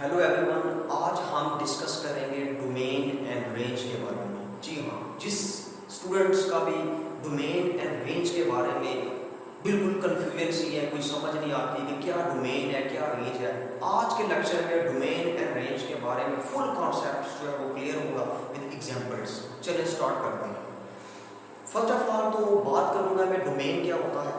Hello everyone, आज हम discuss करेंगे डोमेन एंड रेंज के बारे में। जी हाँ, जिस स्टूडेंट्स का भी डोमेन एंड रेंज के बारे में बिल्कुल कन्फ्यूजन सी है, कोई समझ नहीं आती कि क्या डोमेन है क्या रेंज है, आज के लेक्चर में डोमेन एंड रेंज के बारे में फुल कॉन्सेप्ट जो है वो क्लियर होगा विद एग्जांपल्स। चलिए स्टार्ट करते हैं। फर्स्ट ऑफ ऑल तो बात करूँगा मैं डोमेन क्या होता है,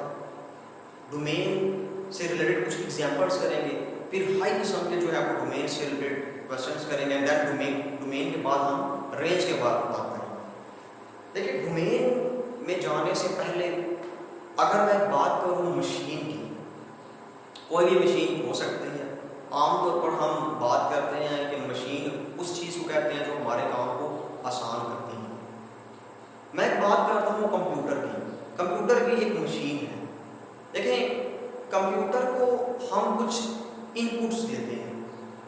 डोमेन से रिलेटेड कुछ एग्जांपल्स करेंगे, फिर हाई किस्म के जो है वो डोमेन से रिलेटेड क्वेश्चंस करेंगे एंड दैट डोमेन के बाद हम रेंज के बाद बात करेंगे। देखिए, डोमेन में जाने से पहले अगर मैं बात करूँ मशीन की, कोई भी मशीन हो सकती है। आमतौर पर हम बात करते हैं कि मशीन उस चीज़ को कहते हैं जो हमारे काम को आसान करती है। मैं बात करता हूँ कंप्यूटर की। कंप्यूटर भी एक मशीन है। देखें, कंप्यूटर को हम कुछ इनपुट्स देते हैं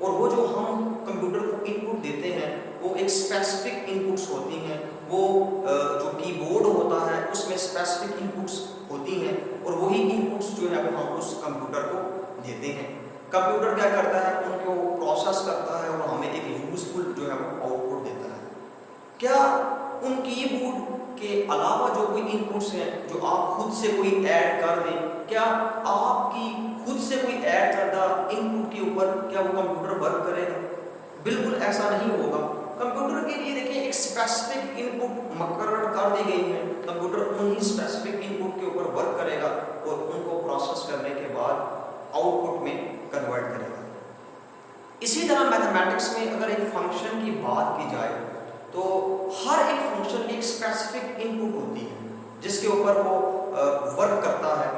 और वो जो हम कंप्यूटर को इनपुट देते हैं वो एक स्पेसिफिक इनपुट्स होती हैं। वो जो कीबोर्ड होता है उसमें स्पेसिफिक इनपुट्स होती हैं और वही इनपुट्स जो है वो हम उस कंप्यूटर को देते हैं। कंप्यूटर क्या करता है, उनको प्रोसेस करता है और हमें एक यूजफुल जो है वो आउटपुट देता है। क्या उन कीबोर्ड के अलावा जो कोई इनपुट्स हैं जो आप खुद से कोई ऐड कर दें, क्या आपकी खुद से कोई ऐड करदा इनपुट के ऊपर क्या वो कंप्यूटर वर्क करेगा? बिल्कुल ऐसा नहीं होगा। कंप्यूटर के लिए देखिए एक स्पेसिफिक इनपुट मुकर्रर कर दी गई है। कंप्यूटर उन्हीं स्पेसिफिक इनपुट के ऊपर वर्क करेगा और उनको प्रोसेस करने के बाद आउटपुट में कन्वर्ट करेगा। इसी तरह मैथमेटिक्स में अगर एक फंक्शन की बात की जाए तो हर एक फंक्शन एक स्पेसिफिक इनपुट होती है जिसके ऊपर वो वर्क करता है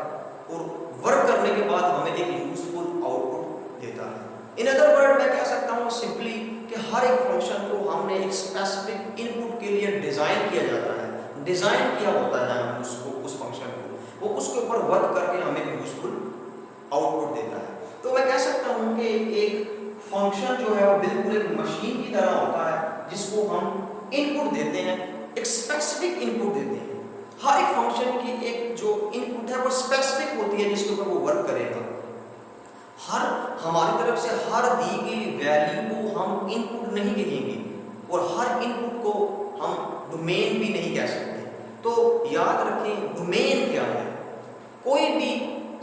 और वर्क करने के बाद हमें एक यूजफुल आउटपुट देता है। इन अदर वर्ड मैं कह सकता हूँ सिंपली कि हर एक फंक्शन को हमने एक स्पेसिफिक इनपुट के लिए डिज़ाइन किया जाता है, डिज़ाइन किया होता है हम उसको, उस फंक्शन को, वो उसके ऊपर वर्क करके हमें यूजफुल आउटपुट देता है। तो मैं कह सकता हूँ कि एक फंक्शन जो है वो बिल्कुल एक मशीन की तरह होता है जिसको हम इनपुट देते हैं, एक स्पेसिफिक इनपुट देते हैं। हर एक फंक्शन की एक जो इनपुट है वो स्पेसिफिक होती है जिसके ऊपर वो वर्क करेगा। हर हमारी तरफ से हर दी गई वैल्यू को हम इनपुट नहीं कहेंगे और हर इनपुट को हम डोमेन भी नहीं कह सकते। तो याद रखें, डोमेन क्या है? कोई भी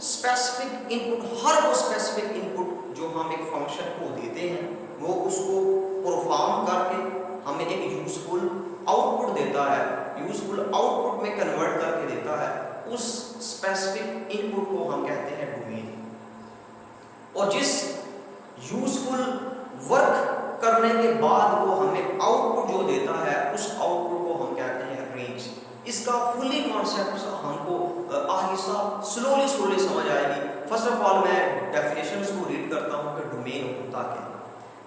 स्पेसिफिक इनपुट, हर वो स्पेसिफिक इनपुट जो हम एक फंक्शन को देते हैं वो उसको परफॉर्म करके हमें एक यूजफुल आउटपुट देता है, यूजफुल आउटपुट में कन्वर्ट करके देता है। उस स्पेसिफिक इनपुट को हम कहते हैं डोमेन। और जिस यूजफुल वर्क करने के बाद वो हमें आउटपुट जो देता है उस आउटपुट को हम कहते हैं रेंज। इसका फुली कॉन्सेप्ट हमको आहिस्ता स्लोली समझ आएगी। फर्स्ट ऑफ ऑल मैं डेफिनेशंस को रीड करता हूँ कि डोमेन होता क्या है।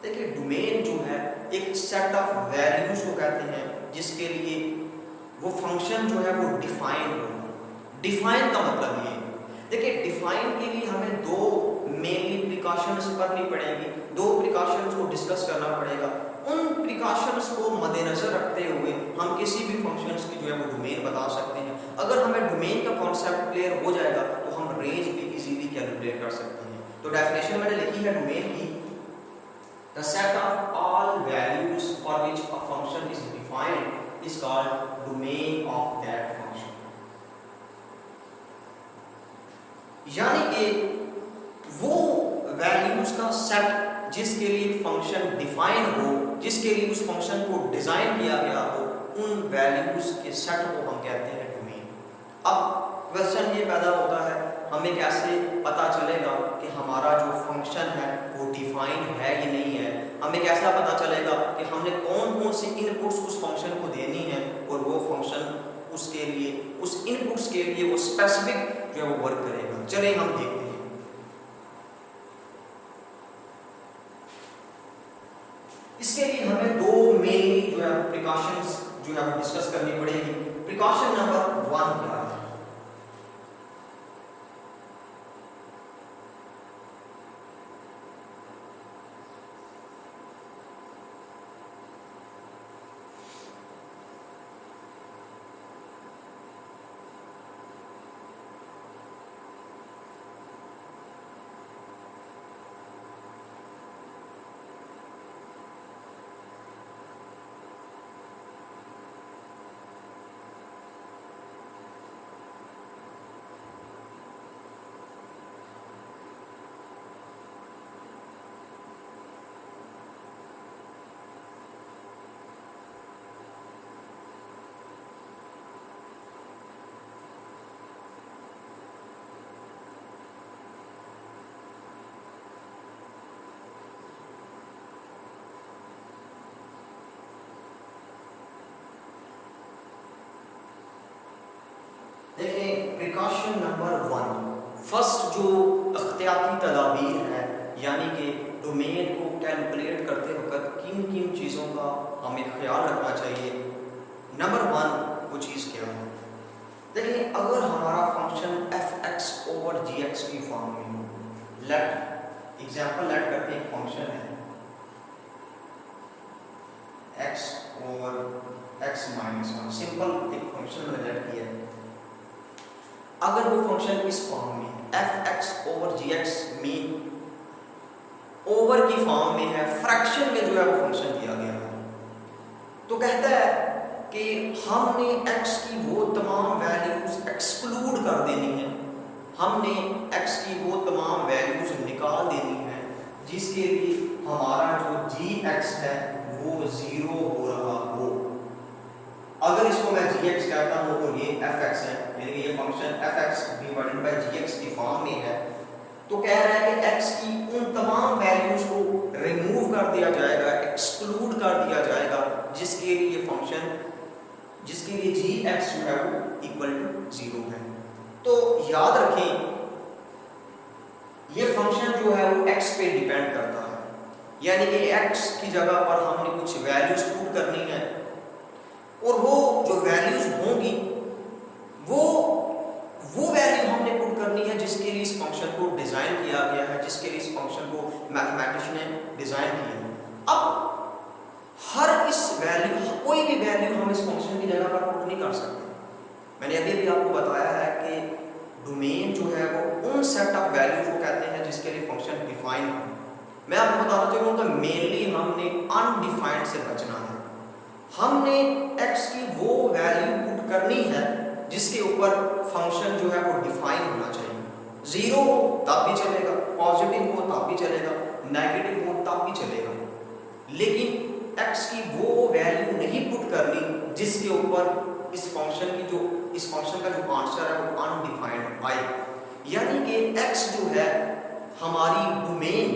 देखिए, डोमेन जो है एक सेट ऑफ वैल्यूज को कहते हैं जिसके लिए वो फंक्शन जो है वो डिफाइन होगा। डिफाइन का मतलब ये, देखिए डिफाइन के लिए हमें दो मेनली प्रिकॉशंस करनी पड़ेगी, दो प्रिकॉशंस को डिस्कस करना पड़ेगा। उन प्रिकॉशंस को मद्देनजर रखते हुए हम किसी भी फंक्शंस की जो है वो डोमेन बता सकते हैं। अगर हमें डोमेन का कॉन्सेप्ट क्लियर हो जाएगा तो हम रेंज भी इजीली कैलकुलेट कर सकते हैं। तो डेफिनेशन मैंने लिखी है डोमेन की, the set of all values for which a function is defined is called domain of that function। यानी कि वो वैल्यूज का सेट जिसके लिए फंक्शन डिफाइन हो, जिसके लिए उस फंक्शन को डिजाइन किया गया हो, उन वैल्यूज के सेट को हम कहते हैं डोमेन। अब क्वेश्चन ये पैदा होता है, हमें कैसे पता चलेगा कि हमारा जो फंक्शन है वो डिफाइन है या नहीं है? हमें कैसा पता चलेगा कि हमने कौन कौन सी इनपुट्स उस फंक्शन को देनी है और वो फंक्शन उसके लिए, उस इनपुट्स के लिए वो स्पेसिफिक जो है वो वर्क करेगा? चलिए हम देखते हैं। इसके लिए हमें दो मेनली जो है प्रिकॉशंस जो है वो डिस्कस करनी पड़ेगी। प्रिकॉशन नंबर 1 क्या है? प्रिकॉशन नंबर 1, फर्स्ट जो अख्तियाती तदाबीर है, यानी कि डोमेन को कैलकुलेट करते वक्त किन किन चीज़ों का हमें ख्याल रखना चाहिए। नंबर 1 वो चीज़ क्या है? देखिए, अगर हमारा फंक्शन f(x) ओवर gx की फॉर्म में हो, लेट एग्जाम्पल लेट करते हैं, एक फंक्शन है x over x minus 1, simple एक फंक्शन मैंने लेट किया है। अगर वो फंक्शन इस फॉर्म में f(x) ओवर gx में ओवर की फॉर्म में है, फ्रैक्शन में जो है वो फंक्शन दिया गया है, तो कहता है कि हमने x की वो तमाम वैल्यूज एक्सक्लूड कर देनी है, हमने x की वो तमाम वैल्यूज निकाल देनी है जिसके लिए हमारा जो gx है वो 0 हो रहा हो। अगर इसको मैं gx कहता हूँ तो ये f(x) है, यानी कि ये function f(x) divided by gx की फॉर्म में है, तो कह रहा है कि x की उन तमाम वैल्यूज को रिमूव कर दिया जाएगा, एक्सक्लूड कर दिया जाएगा, जिसके लिए फंक्शन, जिसके लिए gx जो है वो इक्वल टू 0 है। तो याद रखें, ये फंक्शन जो है वो x पे डिपेंड करता है, यानी कि x की जगह पर हमने कुछ वैल्यूज पुट करनी है, और वो जो वैल्यूज होंगी वो वैल्यू हमने पुट करनी है जिसके लिए इस फंक्शन को डिजाइन किया गया है, जिसके लिए इस फंक्शन को मैथमेटिशियन ने डिजाइन किया है। अब हर इस वैल्यू, कोई भी वैल्यू हम इस फंक्शन की जगह पर पुट नहीं कर सकते। मैंने अभी भी आपको बताया है कि डोमेन जो है वो उन सेट ऑफ वैल्यूज को कहते हैं जिसके लिए फंक्शन डिफाइन हो। मैं आपको बताना चाहूँगा कि मेनली हमने अनडिफाइंड से बचना है। हमने x की वो वैल्यू पुट करनी है जिसके ऊपर फंक्शन जो है वो डिफाइन होना चाहिए। 0 हो तब भी चलेगा, पॉजिटिव हो तब भी चलेगा, नेगेटिव हो तब भी चलेगा, लेकिन x की वो वैल्यू नहीं पुट करनी जिसके ऊपर इस फंक्शन का जो आंसर है वो अनडिफाइंड आए। यानी कि x जो है हमारी डोमेन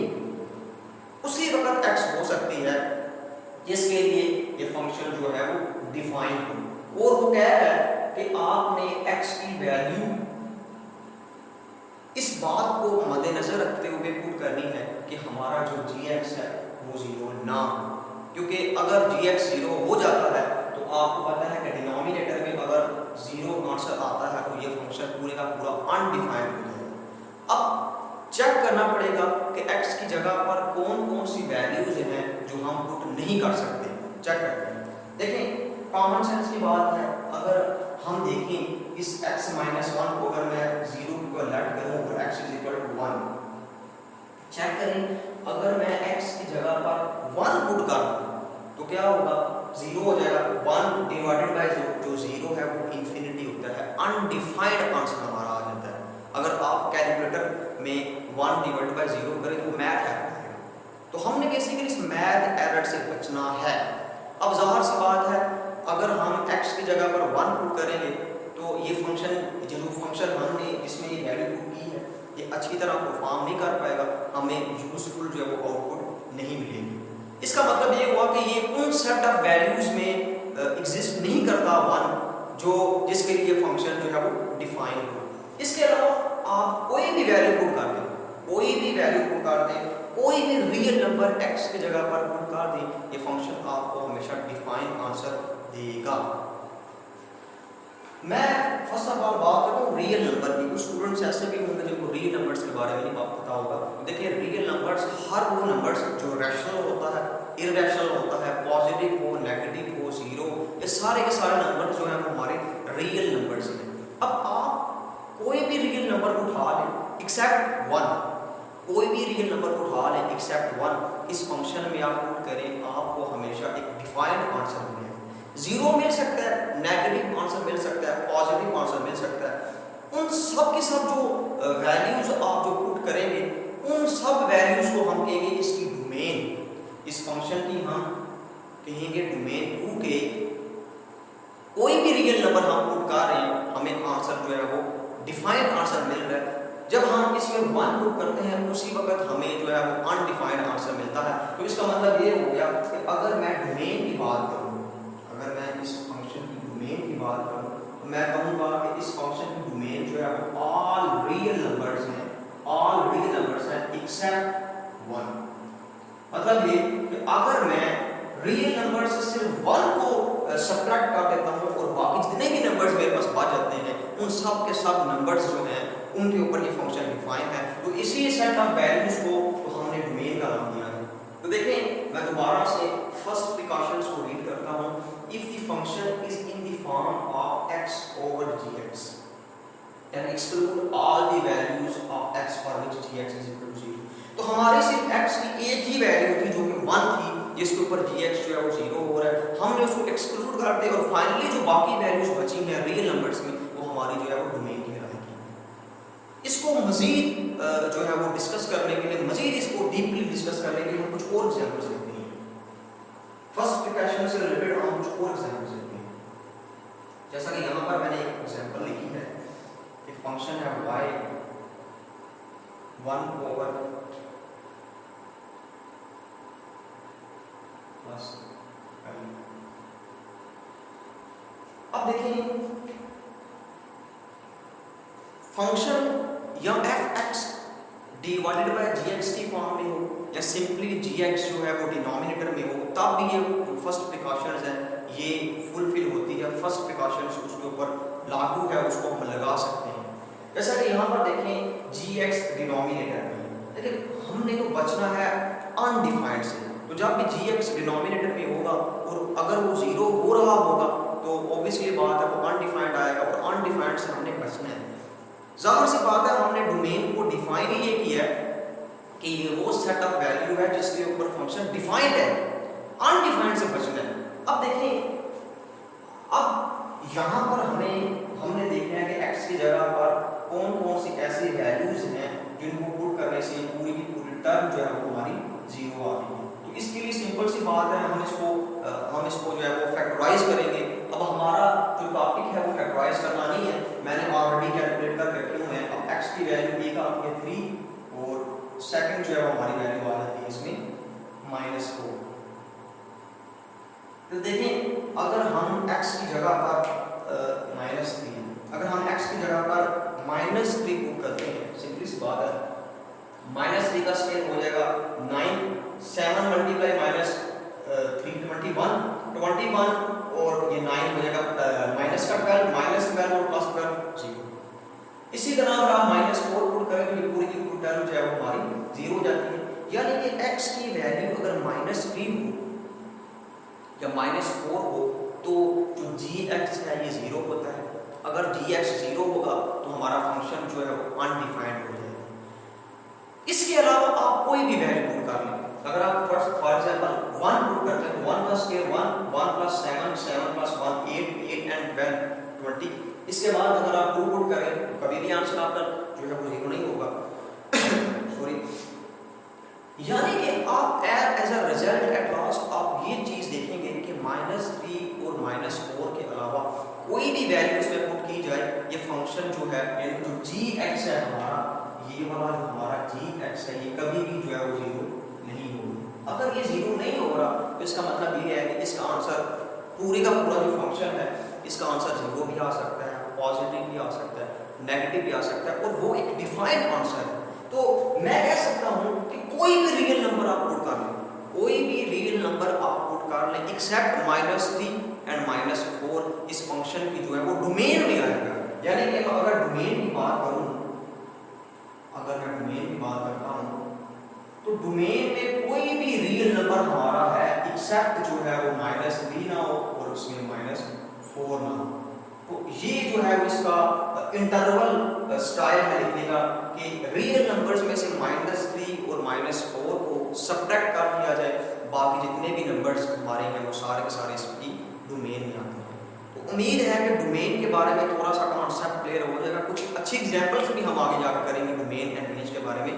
उसी वक्त x हो सकती है जिसके लिए ये फंक्शन जो है वो डिफाइन हो, और वो कह रहा है कि आपने x की वैल्यू इस बात को मद्देनजर रखते हुए पुट करनी है कि हमारा जो gx है वो 0 ना हो, क्योंकि अगर gx 0 हो जाता है तो आपको पता है कि डिनोमिनेटर में अगर 0 आंसर आता है तो ये फंक्शन पूरे का पूरा अनडिफाइंड हो जाएगा। अब चेक करना पड़ेगा कि x की जगह पर कौन कौन सी वैल्यूज हैं जो हम पुट नहीं कर सकते। चेक करते हैं, देखें, कॉमन सेंस की बात है। अगर हम देखें इस x माइनस 1 को अगर मैं 0 को लेट करूं और x is equal to 1, check करें, अगर मैं x की जगह पर 1 पुट कर दूं तो क्या होगा, 0 हो जाएगा। 1 डिवाइडेड बाय जो 0 है वो इंफिनिटी होता है, अनडिफाइंड आंसर हमारा आ जाता है। अगर आप कैलकुलेटर में 1 डिवाइडेड बाय 0 करें तो मैथ एरर आएगा, तो हमने बेसिकली इस मैथ एरर से बचना है। अब जाहिर सी बात है, अगर हम x की जगह पर 1 पुट करेंगे तो ये फंक्शन, जो फंक्शन हमने जिसमें ये वैल्यू पुट की है, ये अच्छी तरह परफॉर्म नहीं कर पाएगा, हमें यूजफुल जो है वो आउटपुट नहीं मिलेगी। इसका मतलब ये हुआ कि ये उन सेट ऑफ वैल्यूज में एग्जिस्ट नहीं करता 1 जो जिसके लिए फंक्शन जो है वो डिफाइन हो। इसके अलावा आप कोई भी वैल्यू पुट कर दें, कोई भी वैल्यू पुट कर दें, कोई भी रियल नंबर x की जगह पर पुट कर दें, ये फंक्शन आपको हमेशा डिफाइन आंसर देगा। मैं फर्स्ट ऑफ ऑल बात करता हूँ रियल नंबर की। कुछ स्टूडेंट्स ऐसे भी होंगे जिनको रियल नंबर्स के बारे में नहीं पता होगा। देखिए, रियल नंबर्स हर वो नंबर्स जो रैशनल होता है, इररेशनल होता है, पॉजिटिव हो, नेगेटिव हो, 0, ये सारे के सारे नंबर जो हैं वो हमारे रियल नंबर्स हैं। अब आप कोई भी रियल नंबर उठा लें एक्सेप्ट 1, कोई भी रियल नंबर उठा लें एक्सेप्ट 1, इस फंक्शन में आप पुट करें, आपको हमेशा एक डिफाइंड आंसर मिलेगा। 0 मिल सकता है, नेगेटिव आंसर मिल सकता है, पॉजिटिव आंसर मिल सकता है। उन सब की सब जो वैल्यूज आप जो पुट करेंगे, उन सब वैल्यूज को हम कहेंगे इसकी डोमेन। इस फंक्शन की हम कहेंगे डोमेन 2 के कोई भी रियल नंबर हम पुट कर रहे हैं, हमें आंसर जो है वो डिफाइंड आंसर मिल रहा है। जब हम इसमें 1 पुट करते हैं उसी वक्त हमें जो है वो अनडिफाइंड आंसर मिलता है। तो इसका मतलब ये हो गया कि अगर मैं डोमेन की बात करूं, अगर मैं इस फंक्शन की डोमेन की बात करूं, तो मैं कहूँगा कि इस फंक्शन की डोमेन जो है वो ऑल रियल नंबर्स हैं, ऑल रियल नंबर्स हैं एक्सेप्ट वन। मतलब ये कि अगर मैं रियल नंबर से सिर्फ वन को सब्ट्रैक्ट कर देता हूँ और बाकी जितने भी नंबर्स मेरे पास बच जाते हैं उन सब के सब नंबर्स जो हैं उनके ऊपर ये फंक्शन डिफाइन है। तो इसी सेट ऑफ वैल्यूज को तो हमने डोमेन का नाम दिया है। तो देखें मैं दोबारा से फर्स्ट प्रिकॉशंस को रीड करता हूँ। If the function is in the form of x over gx and exclude all the values of x for which gx is equal to 0। तो हमारे सिर्फ x की एक ही वैल्यू थी जो कि 1 थी, जिसके ऊपर gx जो है वो 0 हो रहा है, हमने उसको एक्सक्लूड कर दिया और फाइनली जो बाकी वैल्यूज बची हैं रियल नंबर्स में वो हमारी जो है वो डोमेन कहलाएगी। इसको मजीद जो है वो डिस्कस करने के लिए, मजीद इसको डीपली डिस्कस करने के लिए हम कुछ और एग्जांपल्स लेते हैं। फर्स्ट प्रिकॉशन से रिलेटेड हम कुछ और एग्जांपल्स लेते हैं। जैसा कि यहाँ पर मैंने एक एग्जांपल लिखी है कि फंक्शन है y 1 ओवर प्लस। अब देखिए फंक्शन या fx डिवाइडेड बाय gx की फॉर्म में हो या सिंपली gx जो है वो डिनोमिनेटर में हो, तब भी ये फर्स्ट प्रिकॉशंस है ये फुलफिल होती है। फर्स्ट प्रिकॉशंस उसके ऊपर लागू है, उसको हम लगा सकते हैं। जैसा कि यहाँ पर देखें gx डिनोमिनेटर में, लेकिन हमने तो बचना है अनडिफाइंड से। तो जब भी gx डिनोमिनेटर में होगा और अगर वो 0 हो रहा होगा तो ऑब्वियसली बात है वो अनडिफाइंड आएगा और अनडिफाइंड से हमने बचना है। जाहिर सी बात है हमने डोमेन को डिफाइन ही ये किया है कि ये वो सेट ऑफ वैल्यू है जिसके ऊपर फंक्शन डिफाइंड है, अनडिफाइंड से बचना है। अब देखिए अब यहाँ पर हमने देखना है कि x की जगह पर कौन कौन सी ऐसी वैल्यूज हैं जिनको पुट करने से पूरी की पूरी टर्म जो है वो हमारी 0 आ गई है। तो इसके लिए सिंपल सी बात है हम इसको जो है वो फैक्टराइज करेंगे। अब हमारा जो टॉपिक है वो फैक्टराइज करना नहीं है, मैंने ऑलरेडी कैलकुलेट कर रखी हूँ। अब x की वैल्यू एक आती है 3 और सेकंड जो है वो हमारी वैल्यू आ जाती है इसमें -4। तो देखें अगर हम x की जगह पर -3 अगर हम x की जगह पर -3 पुट करते हैं, सिंपली सी बात है -3 का स्क्वायर हो जाएगा 9, 7 मल्टीप्लाई -3 21 और ये 9 हो जाएगा माइनस का 12 और प्लस 12 0। इसी तरह अगर आप -4 पुट करें तो ये पूरी की पूरी टर्म जो है वो हमारी 0 हो जाती है। यानी कि x की वैल्यू अगर -3 हो या -4 हो तो जो gx है ये 0 होता है। अगर gx 0 होगा तो हमारा फंक्शन जो है वो अनडिफाइंड हो जाएगा। इसके अलावा आप कोई भी वैल्यू पुट कर लें। अगर आप फॉर एग्जांपल 1 पुट करते हैं, 1 का स्क्वायर 1 प्लस 7 7 प्लस 1 8 एंड 12 20। इसके बाद अगर आप 2 पुट करें तो कभी भी आंसर आपका जो है वो 0 नहीं होगा। सॉरी, यानी कि आप as a result at last आप ये चीज देखेंगे कि -3 और -4 के अलावा कोई भी वैल्यू इसमें पुट की जाए ये फंक्शन जो है यानी कि जो gx है हमारा, ये वाला जो हमारा gx है ये कभी भी जो है वो 0 नहीं होगा। अगर ये 0 नहीं हो रहा तो इसका मतलब ये है कि इसका आंसर पूरे का पूरा जो फंक्शन है इसका आंसर 0 भी आ सकता है, पॉजिटिव भी आ सकता है, नेगेटिव भी आ सकता है और वो एक डिफाइंड आंसर है। तो मैं कह सकता हूँ कि कोई भी रियल नंबर आप पुट कर लें, कोई भी रियल नंबर आप पुट कर लें एक्सेप्ट -3 एंड -4 इस फंक्शन की जो है वो डोमेन में आएगा। यानी कि अगर डोमेन की बात करूँ, अगर मैं डोमेन की बात करता हूँ तो डोमेन में कोई भी रियल नंबर हमारा है एक्सेप्ट जो है वो -3 ना हो और उसमें -4 ना हो। तो ये जो है इसका इंटरवल स्टाइल है लिखने का कि रियल नंबर्स में से -3 और -4 को सब्ट्रैक्ट कर दिया जाए, बाकी जितने भी नंबर्स हमारे हैं वो सारे के सारे इसकी डोमेन में आते हैं। तो उम्मीद है कि डोमेन के बारे में थोड़ा सा कॉन्सेप्ट क्लियर हो जाएगा। कुछ अच्छी एग्जांपल्स भी हम आगे जाकर करेंगे डोमेन एंड रेंज के बारे में।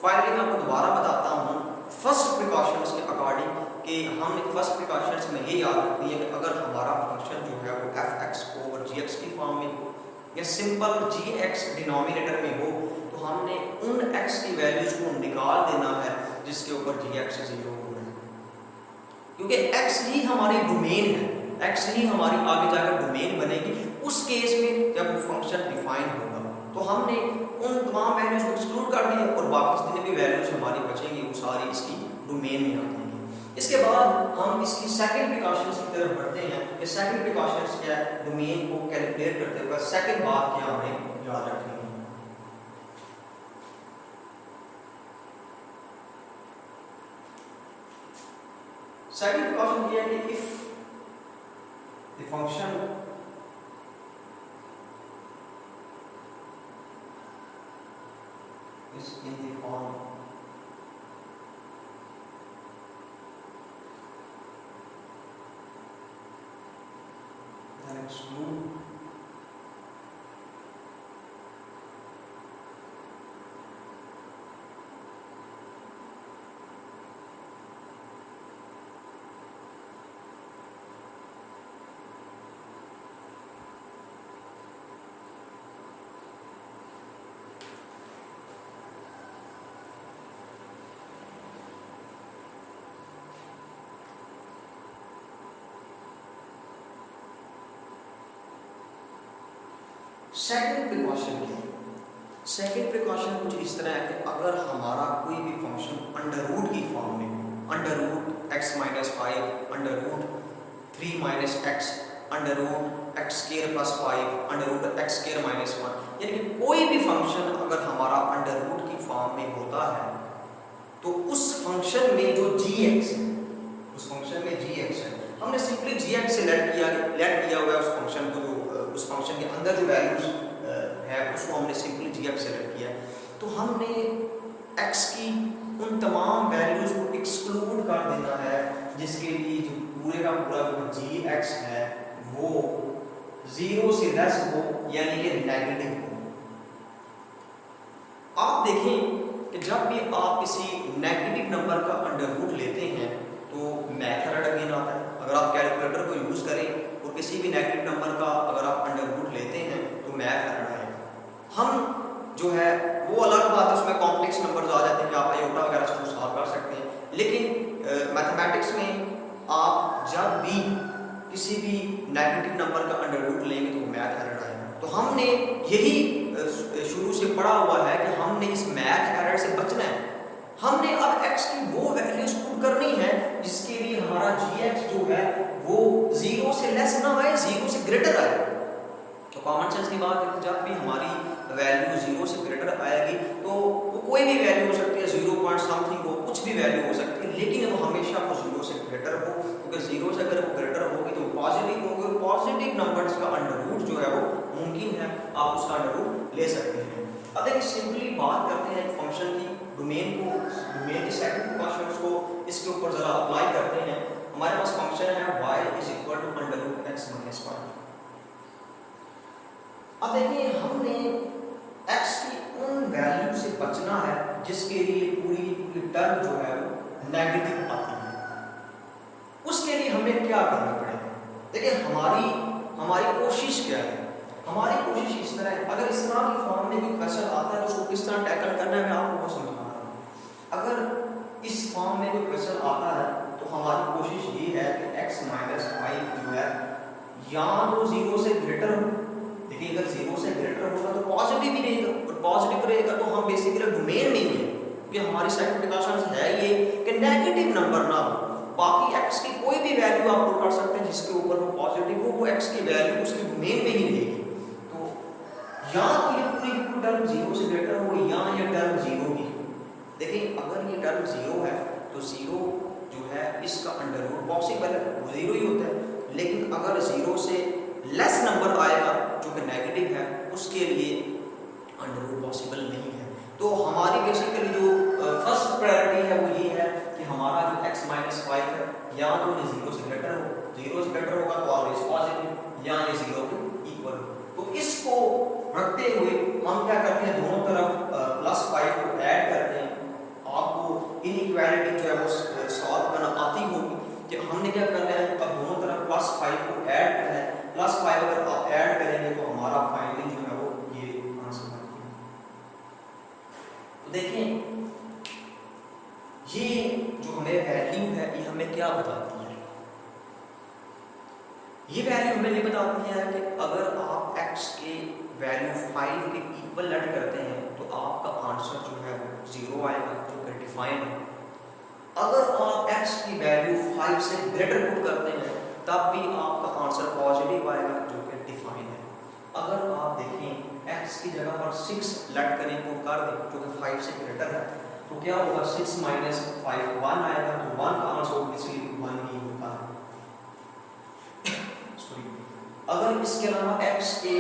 फाइनली मैं आपको दोबारा बताता हूँ फर्स्ट प्रिकॉशंस के अकॉर्डिंग कि हमने फर्स्ट प्रिकॉशंस में ये याद रखनी है कि अगर हमारा फंक्शन जो है वो fx ओवर gx की फॉर्म में हो या सिंपल gx डिनोमिनेटर में हो तो हमने उन x की वैल्यूज को निकाल देना है जिसके ऊपर gx 0 हो रहा है, क्योंकि x ही हमारी डोमेन है, x ही हमारी आगे जाकर डोमेन बनेगी। उस केस में जब वो फंक्शन डिफाइन होगा तो हमने उन तमाम वैल्यूज को एक्सक्लूड कर दिया और बाकी जितने भी वैल्यूज हमारी बचेंगी वो सारी इसकी डोमेन में आ जाएंगी। इसके बाद हम इसकी सेकंड प्रिकॉशंस की तरफ बढ़ते हैं कि सेकंड प्रिकॉशंस क्या है, डोमेन को कैलकुलेट करते हुए सेकंड बात क्या हमें याद रखनी है। सेकंड प्रिकॉशन ये है कि if the function is in the form then exclude second precaution क्या है? सेकंड प्रिकॉशन कुछ इस तरह है कि अगर हमारा कोई भी फंक्शन अंडर रूट की फॉर्म में, under root x minus 5, under root 3 minus x, under root x square plus 5, under root x square minus 1, यानी कि कोई भी फंक्शन अगर हमारा अंडर रूट की फॉर्म में होता है तो उस फंक्शन में जो gx है, उस फंक्शन में gx है, हमने सिंपली gx से लेट किया हुआ है उस फंक्शन को, जो उस फंक्शन के अंदर जो वैल्यूज है उसको हमने सिंपली gx से लेट किया है। तो हमने x की उन तमाम वैल्यूज को एक्सक्लूड कर देना है जिसके लिए जो पूरे का पूरा gx है वो 0 से लेस हो, यानी कि नेगेटिव हो। आप देखें कि जब भी आप किसी नेगेटिव नंबर का अंडर रूट लेते हैं तो मैथ एरर अगेन आता है। अगर आप कैलकुलेटर को यूज करें और किसी भी नेगेटिव नंबर का अगर आप अंडर रूट लेते हैं तो मैथ एरर आएगा। हम जो है वो अलग बात है, उसमें कॉम्प्लेक्स नंबर्स आ जाते हैं, आप आयोटा वगैरह से सॉल्व कर सकते हैं, लेकिन मैथमेटिक्स में आप जब भी किसी भी नेगेटिव नंबर का अंडर रूट लेंगे तो मैथ एरर आएगा। तो हमने यही शुरू से पढ़ा हुआ है कि हमने इस मैथ एरर से बचना है। हमने अब x की वो वैल्यूज पुट करनी है जिसके लिए हमारा gx जो है वो 0 से लेस ना आए, 0 से ग्रेटर आए। तो कॉमन सेंस की बात है कि जब भी हमारी वैल्यू 0 से ग्रेटर आएगी तो वो कोई भी वैल्यू हो सकती है, 0 पॉइंट समथिंग हो, कुछ भी वैल्यू हो सकती है, लेकिन वो हमेशा वो 0 से ग्रेटर हो, क्योंकि 0 से अगर वो ग्रेटर होगी तो पॉजिटिव होगी और पॉजिटिव नंबर्स का अंडर रूट जो है वो मुमकिन है, आप उसका अंडर रूट ले सकते हैं। अब देखिए सिंपली बात करते हैं एक फंक्शन की डोमेन के सेकंड क्वेश्चन को इसके ऊपर जरा अप्लाई करते हैं। हमारे पास फंक्शन है y = x - 5। अब देखिए हमने x की उन वैल्यू से बचना है जिसके लिए पूरी टर्म जो है वो नेगेटिव आती है। उसके लिए हमें क्या करना पड़ेगा? देखिए हमारी कोशिश क्या है? हमारी कोशिश इस तरह है, अगर इस तरह की फॉर्म में कोई क्वेश्चन आता है तो उसको किस तरह टैकल करना है मैं आपको समझा रहा हूँ। अगर इस फॉर्म में कोई क्वेश्चन आता है तो हमारी कोशिश ये है कि x - 5 जो है या तो 0 से ग्रेटर हो। देखिए अगर 0 से ग्रेटर होगा तो पॉजिटिव ही रहेगा, और पॉजिटिव रहेगा तो हम बेसिकली डोमेन में ही हैं, क्योंकि हमारी सेकंड प्रिकॉशन है ये कि नेगेटिव नंबर ना हो। बाकी x की कोई भी वैल्यू आप पुट कर सकते हैं जिसके ऊपर वो पॉजिटिव हो, वो x की वैल्यू उसकी डोमेन में ही रहेगी। तो या तो ये पूरी टर्म 0 से ग्रेटर हो या ये टर्म 0 ही हो। देखिए अगर ये टर्म 0 है तो 0 जो है इसका अंडर रूट पॉसिबल है, वो 0 ही होता है, लेकिन अगर 0 से लेस नंबर आएगा जो कि नेगेटिव है उसके लिए अंडर रूट पॉसिबल नहीं है। तो हमारी बेसिकली जो फर्स्ट प्रायोरिटी है वो ये है कि हमारा जो x - 5 है या तो ये 0 से ग्रेटर हो, 0 से ग्रेटर होगा तो ऑलवेज पॉजिटिव, या ये 0 के इक्वल हो। तो इसको रखते हुए हम क्या करते हैं, दोनों तरफ +5 को ऐड करते हैं। आपको इनइक्वालिटी जो है वो सॉल्व करना आती होगी कि हमने क्या करना है, अब दोनों तरफ +5 को ऐड करना है। +5 अगर आप ऐड करेंगे तो हमारा फाइनली जो है वो ये आंसर बनेगा। तो देखिए ये जो हमें वैल्यू है ये हमें क्या बताती है? ये वैल्यू हमें ये बताती है कि अगर आप x के वैल्यू 5 के इक्वल लेट करते हैं तो आपका आंसर जो है वो 0 आएगा, जो कि डिफाइन है। अगर आप x की वैल्यू 5 से ग्रेटर पुट करते हैं तब भी आपका आंसर पॉजिटिव आएगा, जो कि डिफाइन है। अगर आप देखें x की जगह पर 6 लेट करें, पुट कर दें, जो कि 5 से ग्रेटर है, तो क्या होगा, 6 माइनस 5 1 आएगा, तो 1 का आंसर ऑब्वियसली 1 ही होता है। अगर इसके अलावा x के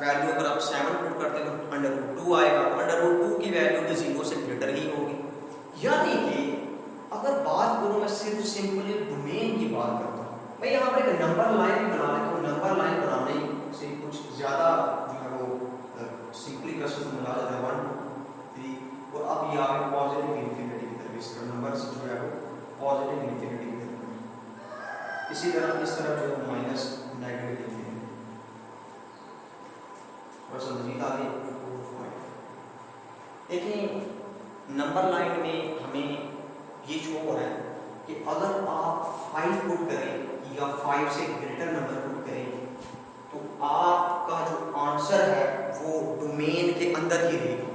वैल्यू अगर आप 7 पुट करते हैं तो अंडर रूट 2 आएगा, तो अंडर रूट 2 की वैल्यू भी 0 से ग्रेटर ही होगी। यानी कि अगर बात करूं, मैं सिर्फ सिंपली डोमेन की बात करता हूं, मैं यहाँ पर एक नंबर लाइन बना लेता हूँ। नंबर लाइन बनाने से कुछ ज़्यादा जो है वो सिंपली क्वेश्चन बना जाता है 1 2 3, और अब ये आगे पॉजिटिव इन्फिनिटी की तरफ, इसका नंबर जो है वो पॉजिटिव इन्फिनिटी की तरफ, इसी तरह इस तरफ जो है माइनस नेगेटिव इन्फिनिटी, और समझिए आगे 4 5। देखिए नंबर लाइन में हमें ये शो हो रहा है कि अगर आप 5 पुट करें या 5 से ग्रेटर नंबर पुट करें तो आपका जो आंसर है वो डोमेन के अंदर ही रहेगा।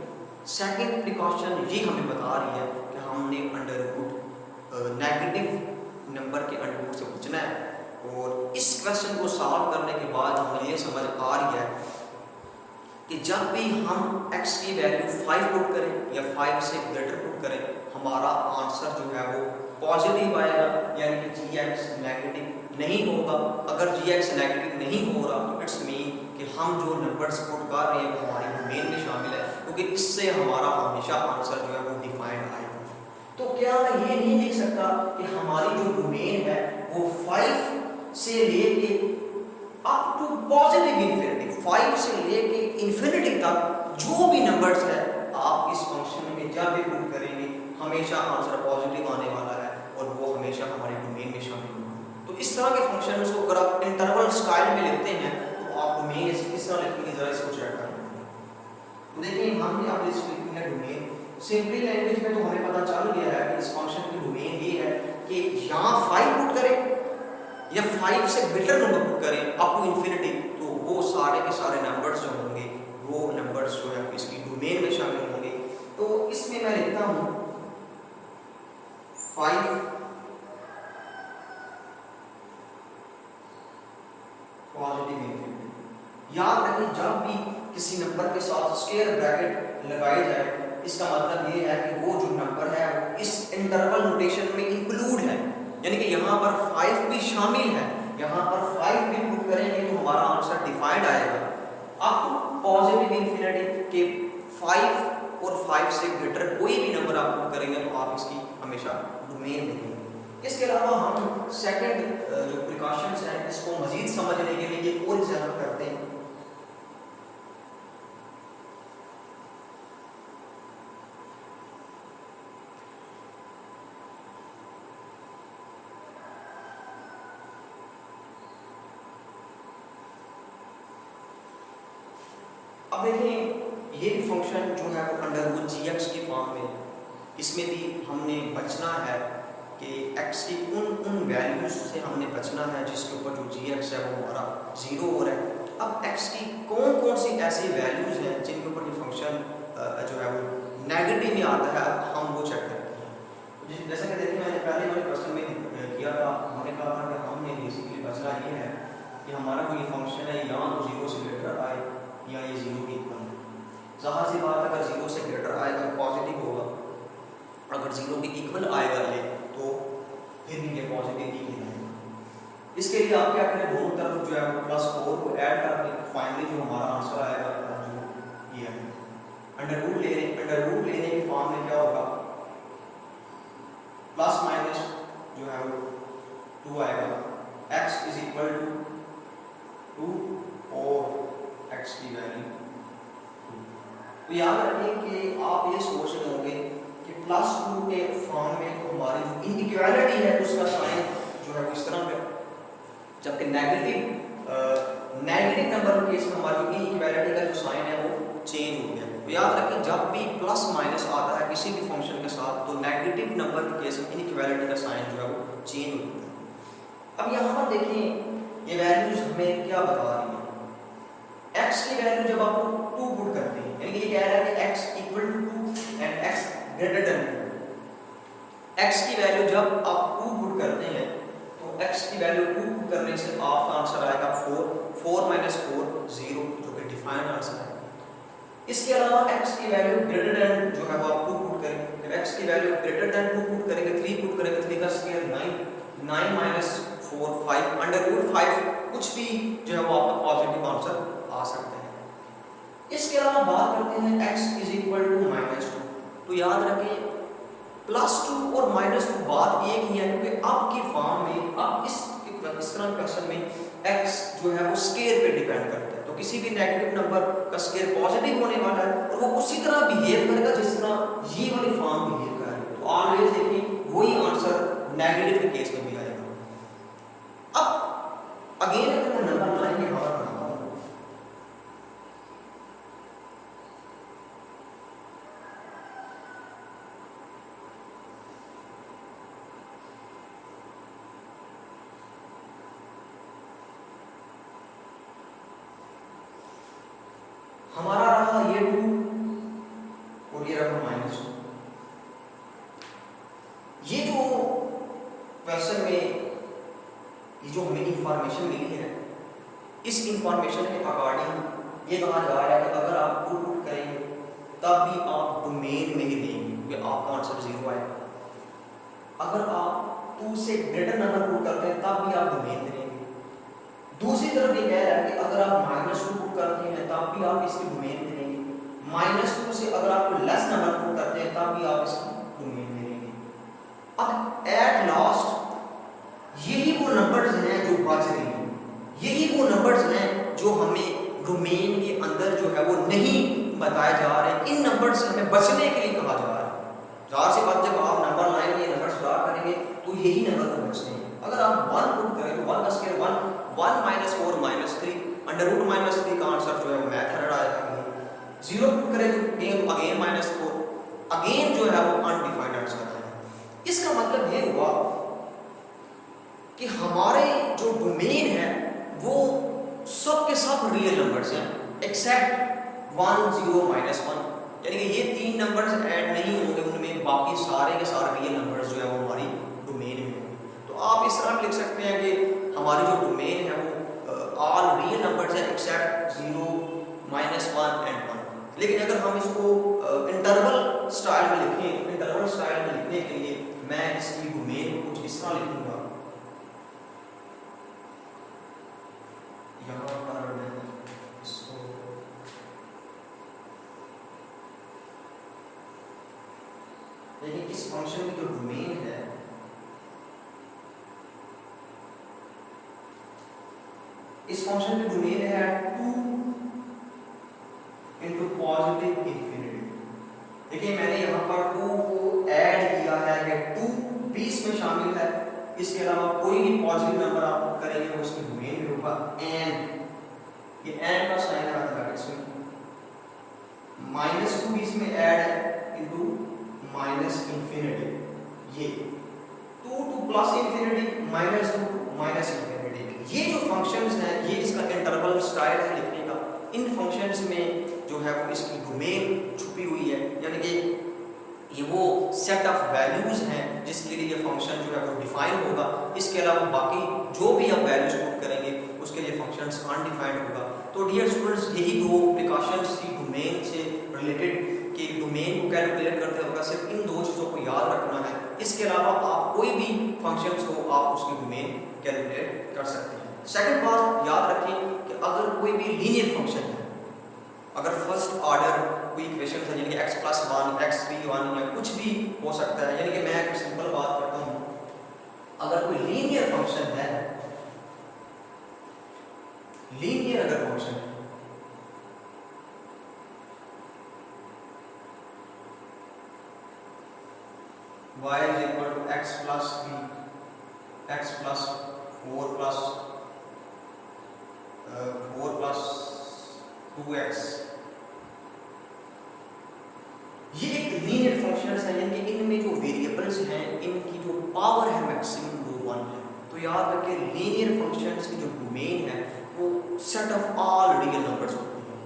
सेकंड प्रिकॉशन ये हमें बता रही है कि हमने अंडर रूट नेगेटिव नंबर के अंडर रूट से बचना है। और इस क्वेश्चन को सॉल्व करने के बाद हमें ये समझ आ रही है कि जब भी हम x की वैल्यू 5 पुट करें या 5 से ग्रेटर पुट करें, हमारा आंसर जो है वो पॉजिटिव आएगा, यानी कि gx नेगेटिव नहीं होगा। अगर gx नेगेटिव नहीं हो रहा तो इट्स मीन कि हम जो नंबर्स पुट कर रहे हैं वो हमारे डोमेन में शामिल है, क्योंकि इससे हमारा हमेशा आंसर जो है वो डिफाइंड आएगा। तो क्या मैं ये नहीं लिख सकता कि हमारी जो डोमेन है वो 5 से लेके अप टू पॉजिटिव इन्फिनिटी, 5 से लेके इन्फिनिटी तक जो भी नंबर्स है आप इस फंक्शन में जब भी पुट करेंगे हमेशा आंसर पॉजिटिव आने वाला है, और वो हमेशा हमारे डोमेन में शामिल होगा। तो इस तरह के फंक्शन को अगर आप इंटरवल स्टाइल में लिखते हैं तो आप डोमेन किस तरह लिखेंगे, जरा इसको चेक करें। तो देखिए हमने आप इसको लिखेंगे डोमेन, सिंपली लैंग्वेज में तो हमें पता चल गया है कि इस फंक्शन की डोमेन ये है कि यहाँ 5 पुट करें या 5 से ग्रेटर नंबर पुट करें अप टू इन्फिनिटी, तो वो सारे के सारे नंबर्स जो होंगे वो नंबर्स जो है इसकी डोमेन में शामिल होंगे। तो इसमें मैं लिखता हूँ 5 पॉजिटिव इन्फिनिटी। याद रखें जब भी किसी नंबर के साथ स्क्वायर ब्रैकेट लगाई जाए इसका मतलब ये है कि वो जो नंबर है वो इस इंटरवल नोटेशन में इंक्लूड है, यानी कि यहाँ पर 5 भी शामिल है। यहाँ पर 5 भी पुट करेंगे तो हमारा आंसर डिफाइंड आएगा। आप पॉजिटिव इन्फिनिटी के 5 और 5 से ग्रेटर कोई भी नंबर आप पुट करेंगे तो आप इसकी हमेशा डोमेन देंगे। इसके अलावा हम सेकंड जो प्रिकॉशंस हैं इसको मजीद समझने के लिए एक और एग्जाम्पल करते हैं। अब देखें ये भी फंक्शन जो है वो अंडर रूट gx की फॉर्म में, इसमें भी हमने बचना है कि x की उन वैल्यूज से हमने बचना है जिसके ऊपर जो gx है वो हमारा 0 हो रहा है। अब x की कौन कौन सी ऐसी वैल्यूज हैं जिनके ऊपर ये फंक्शन जो है वो नेगेटिव में आता है, हम वो चेक करते हैं। जैसा कि देखिए मैंने पहले वाले क्वेश्चन में किया था, हमने कहा था कि हमने बेसिकली बचना ये है कि हमारा कोई फंक्शन है या तो 0 से ग्रेटर आए या ये 0 के इक्वल है। ज़ाहिर सी बात अगर 0 से ग्रेटर आएगा तो पॉजिटिव होगा, अगर 0 के इक्वल आएगा ये तो फिर भी ये पॉजिटिव ही कहलाएगा। इसके लिए आप क्या करें, दोनों तरफ जो है +4 को ऐड करके फाइनली जो हमारा आंसर आएगा जो ये है अंडर रूट ले रहे हैं। अंडर रूट लेने के फॉर्म में क्या होगा, प्लस माइनस जो है वो 2 आएगा, x इज इक्वल टू 2 और x की वैल्यू। तो याद रखें कि आप ये सोच रहे होंगे कि +2 के फॉर्म में तो हमारी जो इनइक्वालिटी है उसका साइन जो है इस तरह पे, जबकि नेगेटिव नंबर के केस में हमारी इनइक्वालिटी का जो साइन है वो चेंज हो गया। तो याद रखें जब भी प्लस माइनस आता है किसी भी फंक्शन के साथ तो नेगेटिव नंबर के केस में इनइक्वालिटी का साइन जो है वो चेंज हो जाता है। अब यहाँ पर देखें ये वैल्यूज हमें क्या बता रही है? x की वैल्यू जब आप 2 पुट करते हैं, यानी कि ये कह रहा है कि x equal to 2 and x greater than 2। x की वैल्यू जब आप 2 पुट करते हैं तो x की वैल्यू 2 पुट करने से आपका आंसर आएगा 4, 4 माइनस 4 0, जो कि डिफाइंड आंसर है। इसके अलावा x की वैल्यू ग्रेटर देन जो है वो आप 2 पुट करेंगे, जब x की वैल्यू ग्रेटर देन 2 पुट करेंगे, 3 पुट करेंगे, 3 का स्क्वायर 9, 9 माइनस 4 5, अंडर रूट 5, कुछ भी जो है वो आपका पॉजिटिव आंसर आ सकते हैं। इसके अलावा बात करते हैं x इज इक्वल टू -2, तो याद रखें +2 और -2 बात एक ही है, क्योंकि आपकी फॉर्म में आप इस तरह क्वेश्चन में x जो है वो स्केयर पे डिपेंड करता है, तो किसी भी नेगेटिव नंबर का स्केयर पॉजिटिव होने वाला है और वो उसी तरह बिहेव करेगा जिस तरह ये वाली फॉर्म बिहेव कर रही है, तो ऑलवेज देखिए वही आंसर नेगेटिव के केस में भी आएगा। अब अगेन अगर मैं नंबर लाइन यहां पर बनाता हूं, हमारा रहा ये 2 और ये रहा -2। ये जो क्वेश्चन में ये जो हमें इंफॉर्मेशन मिली है, इस इंफॉर्मेशन के अकॉर्डिंग ये कहा जा रहा है कि अगर आप 2 पुट करेंगे तब भी आप डोमेन में ही रहेंगे, क्योंकि आपका आंसर 0 आएगा। अगर आप 2 से ग्रेटर नंबर पुट करते हैं तब भी आप डोमेन में रहेंगे। दूसरी तरफ ये कह रहा है कि अगर आप -2 पुट करते हैं तब भी आप इसकी डोमेन में रहेंगे, -2 से अगर आप लेस नंबर पुट करते हैं तब भी आप इसकी डोमेन में रहेंगे। अब एट लास्ट यही वो नंबर्स हैं जो बच रहे हैं, यही वो नंबर्स हैं जो हमें डोमेन के अंदर जो है वो नहीं बताए जा रहे हैं। इन नंबर्स से हमें बचने के लिए कहा जा रहा है। ज़ाहिर सी बात, जब आप नंबर लाइन ये नंबर स्टार्ट करेंगे तो यही नंबर को बचते हैं। अगर आप 1 पुट करें तो 1 का square 1 minus 4 minus 3, under root -3 का आंसर जो है वो मेथड आएगा। 0 पुट करें तो अगेन -4, अगेन जो है वो अनडिफाइंड आंसर आएगा। इसका मतलब ये हुआ कि हमारे जो डोमेन है वो सब के सब रियल नंबर्स हैं एक्सेप्ट 1 0 -1, यानी कि ये 3 नंबर्स ऐड नहीं होंगे, उनमें बाकी सारे के सारे रियल नंबर्स जो है वो हमारी डोमेन में होंगे। तो आप इस तरह लिख सकते हैं कि हमारी जो डोमेन है वो ऑल रियल नंबर्स है एक्सेप्ट 0 -1 एंड 1। लेकिन अगर हम इसको इंटरवल स्टाइल में लिखें, इंटरवल स्टाइल में लिखने के लिए मैं इसकी डोमेन को कुछ इस तरह लिखूंगा, यहाँ पर मैं इसको यानी इस फंक्शन की जो डोमेन है इस फंक्शन की डोमेन है 2 इंटू पॉजिटिव इंफिनिटी। देखिए मैंने यहाँ पर 2 को ऐड किया है कि 2 20 में शामिल है, इसके अलावा कोई भी पॉजिटिव नंबर आप करेंगे वो इसकी डोमेन में होगा। एन, ये एन का साइन है मैथमेटिक्स में, -2 बीच में ऐड है इंटू माइनस इंफिनिटी, ये 2 two plus infinity -2 minus infinity. ये जो फंक्शंस हैं ये इसका इंटरवल स्टाइल है लिखने का। इन फंक्शंस में जो है वो इसकी डोमेन छुपी हुई है, यानी कि ये वो सेट ऑफ वैल्यूज हैं जिसके लिए ये फंक्शन जो है वो डिफाइन होगा। इसके अलावा बाकी जो भी आप वैल्यूज पुट करेंगे उसके लिए फंक्शंस अनडिफाइंड होगा। तो डियर स्टूडेंट्स, यही 2 प्रिकॉशंस थी डोमेन से रिलेटेड कि डोमेन को कैलकुलेट करते वक्त सिर्फ इन 2 चीज़ों को याद रखना है। इसके अलावा आप कोई भी फंक्शंस हो आप उसकी डोमेन कैलकुलेट कर सकते हैं। सेकंड बात याद रखें कि अगर कोई भी लीनियर फंक्शन है, अगर फर्स्ट ऑर्डर कोई इक्वेशन है यानी कि x+1 x3 1 या कुछ भी हो सकता है, यानी कि मैं एक सिंपल बात करता हूँ, अगर कोई लीनियर फंक्शन है, लीनियर अगर फंक्शन है y is equal to x plus 3 x plus 4 plus 4 plus 2x, ये एक लीनियर फंक्शंस है, यानी कि इनमें जो वेरिएबल्स हैं इनकी जो पावर है मैक्सिमम वो 1 है। तो तो याद रखिए लीनियर फंक्शंस की जो डोमेन है वो set of all real numbers होती है।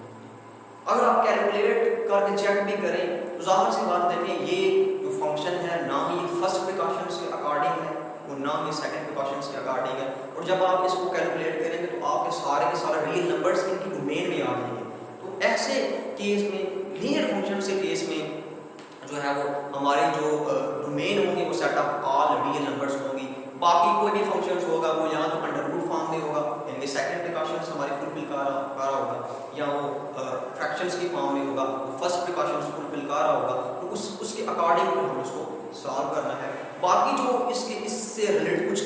अगर आप कैलकुलेट करके चेक भी करें तो ज़ाहिर सी बात देखें ये जो फंक्शन है ना ही फर्स्ट प्रिकॉशंस के अकॉर्डिंग है और ना ही सेकंड प्रिकॉशंस के अकॉर्डिंग है, और जब आप इसको कैलकुलेट करेंगे तो आपके सारे रियल नंबर्स इनकी डोमेन में आ जाएंगे। तो ऐसे केस में लीनियर फंक्शन के केस में जो है वो हमारे जो डोमेन होंगे वो set of all real numbers होंगी। बाकी कोई भी फंक्शंस होगा वो यहाँ तो अंडर रूट फॉर्म में होगा, यानी सेकंड प्रिकॉशंस हमारे फुलफिल कर रहा होगा, या वो फ्रैक्शंस की फॉर्म में होगा वो फर्स्ट प्रिकॉशंस फुलफिल कर रहा होगा। तो उसके अकॉर्डिंग हमें उसको सॉल्व करना है। बाकी जो इसके इससे रिलेटेड कुछ